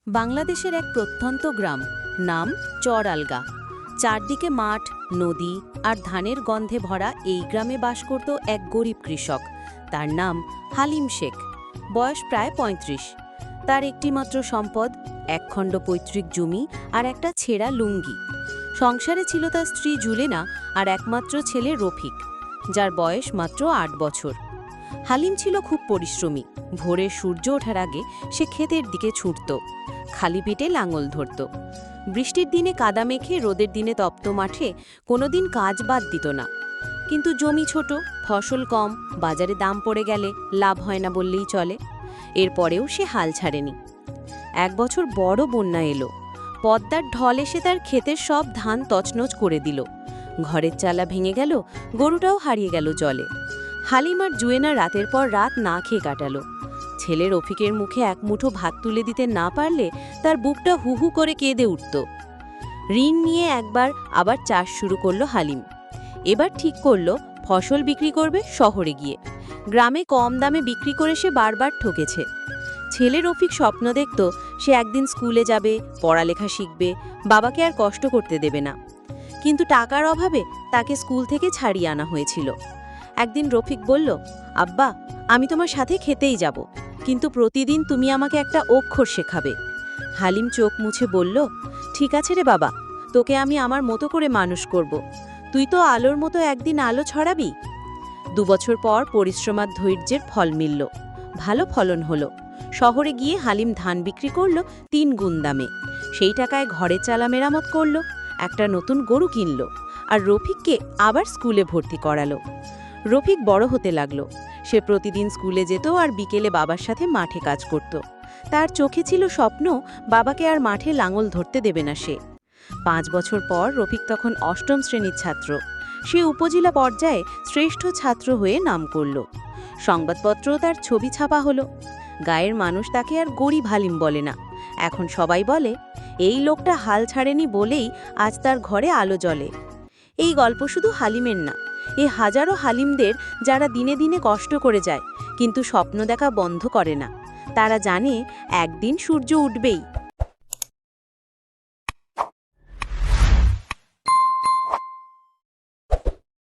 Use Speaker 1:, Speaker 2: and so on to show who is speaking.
Speaker 1: বাংলাদেশের এক প্রত্যন্ত গ্রাম, নাম চরআলগা। চারদিকে মাঠ, নদী আর ধানের গন্ধে ভরা এই গ্রামে বাস করত এক গরিব কৃষক। তার নাম হালিম শেখ। বয়স প্রায় ৩৫। তার একটিমাত্র সম্পদ, একখণ্ড পৈতৃক জমি আর একটা ছেঁড়া লুঙ্গি। সংসারে ছিল তার স্ত্রী জুলেনা আর একমাত্র ছেলে রফিক, যার বয়স মাত্র ৮ বছর। হালিম ছিল খুব পরিশ্রমী। ভোরে সূর্য ওঠার আগে সে ক্ষেতের দিকে ছুটত, খালি পেটে লাঙল ধরত। বৃষ্টির দিনে কাদা মেখে, রোদের দিনে তপ্ত মাঠে কোনোদিন কাজ বাদ দিত না। কিন্তু জমি ছোট, ফসল কম, বাজারে দাম পড়ে গেলে লাভ হয় না বললেই চলে। এরপরেও সে হাল ছাড়েনি। এক বছর বড় বন্যা এলো। পদ্মার ঢল এসে তার ক্ষেতের সব ধান তছনছ করে দিল। ঘরের চালা ভেঙে গেল, গরুটাও হারিয়ে গেল জলে। হালিম আর জুয়েনা রাতের পর রাত না খেয়ে কাটালো। ছেলে রফিকের মুখে এক মুঠো ভাত তুলে দিতে না পারলে তার বুকটা হু হু করে কেঁদে উঠত। ঋণ নিয়ে একবার আবার চাষ শুরু করলো হালিম। এবার ঠিক করলো ফসল বিক্রি করবে শহরে গিয়ে। গ্রামে কম দামে বিক্রি করে সে বারবার ঠকেছে। ছেলে রফিক স্বপ্ন দেখত সে একদিন স্কুলে যাবে, পড়ালেখা শিখবে, বাবাকে আর কষ্ট করতে দেবে না। কিন্তু টাকার অভাবে তাকে স্কুল থেকে ছাড়িয়ে আনা হয়েছিল। একদিন রফিক বলল, আব্বা, আমি তোমার সাথে খেতেই যাব, কিন্তু প্রতিদিন তুমি আমাকে একটা অক্ষর শেখাবে। হালিম চোখ মুছে বলল, ঠিক আছে রে বাবা, তোকে আমি আমার মতো করে মানুষ করব। তুই তো আলোর মতো একদিন আলো ছড়াবি। ২ বছর পর পরিশ্রম আর ধৈর্যের ফল মিলল। ভালো ফলন হলো। শহরে গিয়ে হালিম ধান বিক্রি করল ৩ গুণ দামে। সেই টাকায় ঘরে চালা মেরামত করল, একটা নতুন গরু কিনল, আর রফিককে আবার স্কুলে ভর্তি করালো। রফিক বড় হতে লাগলো। সে প্রতিদিন স্কুলে যেত আর বিকেলে বাবার সাথে মাঠে কাজ করত। তার চোখে ছিল স্বপ্ন, বাবাকে আর মাঠে লাঙল ধরতে দেবে না সে। ৫ বছর পর রফিক তখন ৮ম শ্রেণীর ছাত্র। সে উপজেলা পর্যায়ে শ্রেষ্ঠ ছাত্র হয়ে নাম করল। সংবাদপত্রেও তার ছবি ছাপা হলো। গায়ের মানুষ তাকে আর গরিব হালিম বলে না। এখন সবাই বলে, এই লোকটা হাল ছাড়েনি বলেই আজ তার ঘরে আলো জ্বলে। এই গল্প শুধু হালিমের না, এ হাজারো হালিমদের, যারা দিনে দিনে কষ্ট করে যায় কিন্তু স্বপ্ন দেখা বন্ধ করে না। তারা জানে একদিন সূর্য উঠবেই।